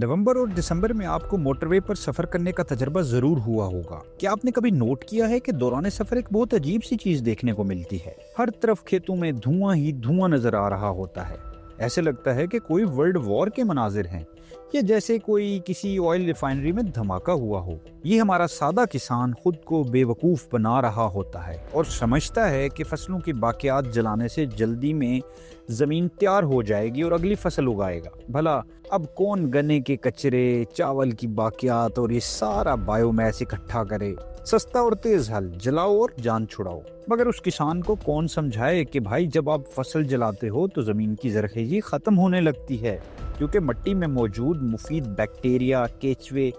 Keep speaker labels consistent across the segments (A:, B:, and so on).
A: नवंबर और दिसंबर में आपको मोटरवे पर सफर करने का तजर्बा जरूर हुआ होगा। क्या आपने कभी नोट किया है कि दौरान सफर एक बहुत अजीब सी चीज देखने को मिलती है। हर तरफ खेतों में धुआं ही धुआं नजर आ रहा होता है। ऐसे लगता है कि कोई वर्ल्ड वॉर के मनाजिर हैं या जैसे कोई किसी ऑयल रिफाइनरी में धमाका हुआ हो। ये हमारा सादा किसान खुद को बेवकूफ बना रहा होता है और समझता है कि फसलों की बाकियात जलाने से जल्दी में जमीन तैयार हो जाएगी और अगली फसल उगाएगा। भला अब कौन गन्ने के कचरे, चावल की बाकियात और ये सारा बायोमैस इकट्ठा करे। सस्ता और तेज हल, जलाओ और जान छुड़ाओ। मगर उस किसान को कौन समझाए कि भाई जब आप फसल जलाते हो तो जमीन की जरखेजी खत्म होने लगती है, क्योंकि मिट्टी में मौजूद मुफीद बैक्टीरिया, केचुए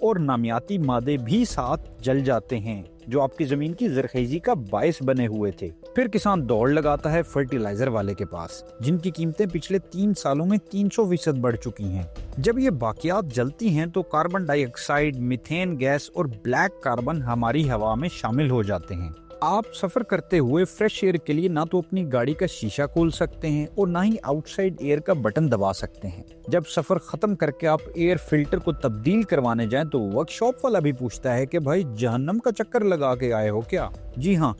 A: और नामियाती मादे भी साथ जल जाते हैं जो आपकी जमीन की जरखेजी का बायस बने हुए थे। फिर किसान दौड़ लगाता है फर्टिलाइजर वाले के पास, जिनकी कीमतें पिछले 3 सालों में 300% बढ़ चुकी हैं। जब ये बाकियात जलती हैं तो कार्बन डाइऑक्साइड, मीथेन गैस और ब्लैक कार्बन हमारी हवा में शामिल हो जाते हैं। आप सफर करते हुए फ्रेश एयर के लिए ना तो अपनी गाड़ी का शीशा खोल सकते हैं और ना ही आउटसाइड एयर का बटन दबा सकते हैं। जब सफर खत्म करके आप एयर फिल्टर को तब्दील करवाने जाएं तो वर्कशॉप वाला भी पूछता है कि भाई जहन्नम का चक्कर लगा के आए हो क्या। जी हाँ,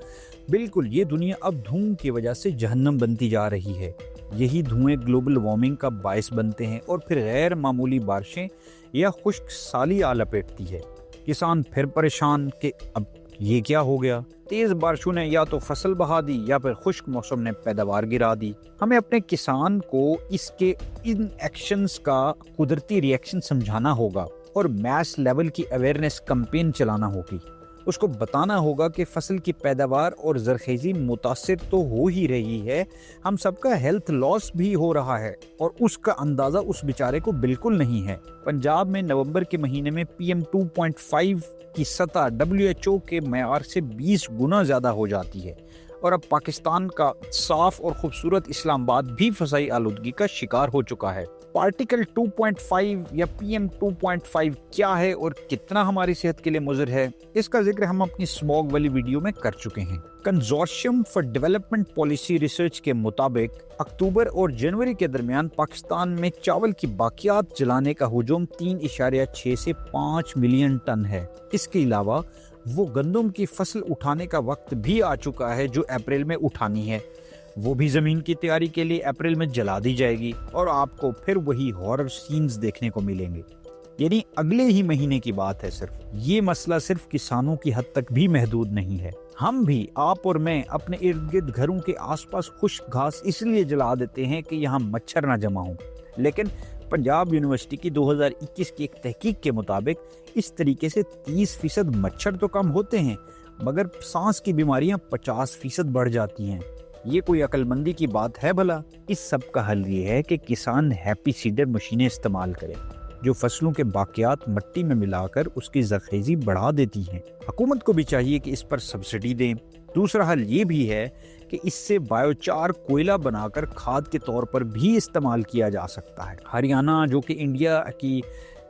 A: बिल्कुल, ये दुनिया अब धुएं की वजह से जहन्नम बनती जा रही है। यही धुएं ग्लोबल वार्मिंग का बायस बनते हैं और फिर गैर मामूली बारिशें या खुश्क साली आ लपेटती है। किसान फिर परेशान कि अब ये क्या हो गया। तेज बारिशों ने या तो फसल बहा दी या फिर खुश्क मौसम ने पैदावार गिरा दी। हमें अपने किसान को इसके इन एक्शंस का कुदरती रिएक्शन समझाना होगा और मैस लेवल की अवेयरनेस कैंपेन चलाना होगी। उसको बताना होगा कि फसल की पैदावार और जरखेजी मुतासिर तो हो ही रही है, हम सबका हेल्थ लॉस भी हो रहा है और उसका अंदाजा उस बेचारे को बिल्कुल नहीं है। पंजाब में नवंबर के महीने में PM 2.5 की सतह WHO के मेयार से 20 गुना ज्यादा हो जाती है और अब पाकिस्तान का साफ और खूबसूरत इस्लामाबाद भी फसाई आलूदगी का शिकार हो चुका है। पार्टिकल 2.5 या PM 2.5 क्या है और कितना हमारी सेहत के लिए मुज़र है, इसका जिक्र हम अपनी स्मॉग वाली वीडियो में कर चुके हैं। कंजोर्शियम फॉर डेवलपमेंट पॉलिसी रिसर्च के मुताबिक अक्टूबर और जनवरी के दरमियान पाकिस्तान में चावल की बाकियात जलाने का हुजूम 3.6 से 5 मिलियन टन है। इसके अलावा वो गंदम की फसल उठाने का वक्त भी आ चुका है जो अप्रैल में उठानी है। वो भी जमीन की तैयारी के लिए अप्रैल में जला दी जाएगी और आपको फिर वही हॉरर सीन्स देखने को मिलेंगे। यानी अगले ही महीने की बात है। सिर्फ ये मसला सिर्फ किसानों की हद तक भी महदूद नहीं है। हम भी, आप और मैं, अपने इर्द गिर्द घरों के आसपास खुश्क घास इसलिए जला देते हैं कि यहाँ मच्छर ना जमा हो। लेकिन पंजाब यूनिवर्सिटी की 2021 की एक तहकीक के मुताबिक इस तरीके से 30% मच्छर तो कम होते हैं, मगर सांस की बीमारियां 50% बढ़ जाती हैं। ये कोई अक्लमंदी की बात है भला? इस सब का हल ये है कि किसान हैप्पी सीडर मशीनें इस्तेमाल करें जो फसलों के बाकियात मिट्टी में मिलाकर उसकी जरखेजी बढ़ा देती हैं। हुकूमत को भी चाहिए कि इस पर सब्सिडी दें। दूसरा हल ये भी है कि इससे बायोचार कोयला बनाकर खाद के तौर पर भी इस्तेमाल किया जा सकता है। हरियाणा, जो कि इंडिया की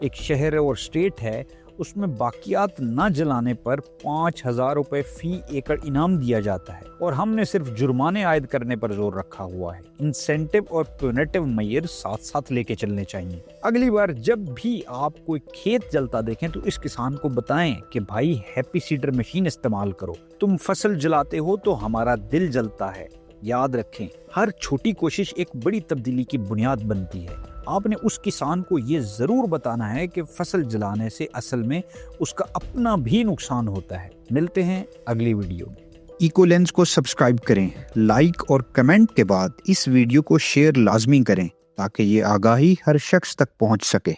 A: एक शहर और स्टेट है, उसमें बाकियात न जलाने पर 5,000 रुपए फी एकड़ इनाम दिया जाता है और हमने सिर्फ जुर्माने आयद करने पर जोर रखा हुआ है। इंसेंटिव और प्यूनेटिव मेयर साथ साथ लेके चलने चाहिए। अगली बार जब भी आप कोई खेत जलता देखें तो इस किसान को बताएं कि भाई हैप्पी सीडर मशीन इस्तेमाल करो। तुम फसल जलाते हो तो हमारा दिल जलता है। याद रखें, हर छोटी कोशिश एक बड़ी तब्दीली की बुनियाद बनती है। आपने उस किसान को ये जरूर बताना है कि फसल जलाने से असल में उसका अपना भी नुकसान होता है। मिलते हैं अगली वीडियो में।
B: इकोलेंस को सब्सक्राइब करें, लाइक और कमेंट के बाद इस वीडियो को शेयर लाजमी करें ताकि ये आगाही हर शख्स तक पहुंच सके।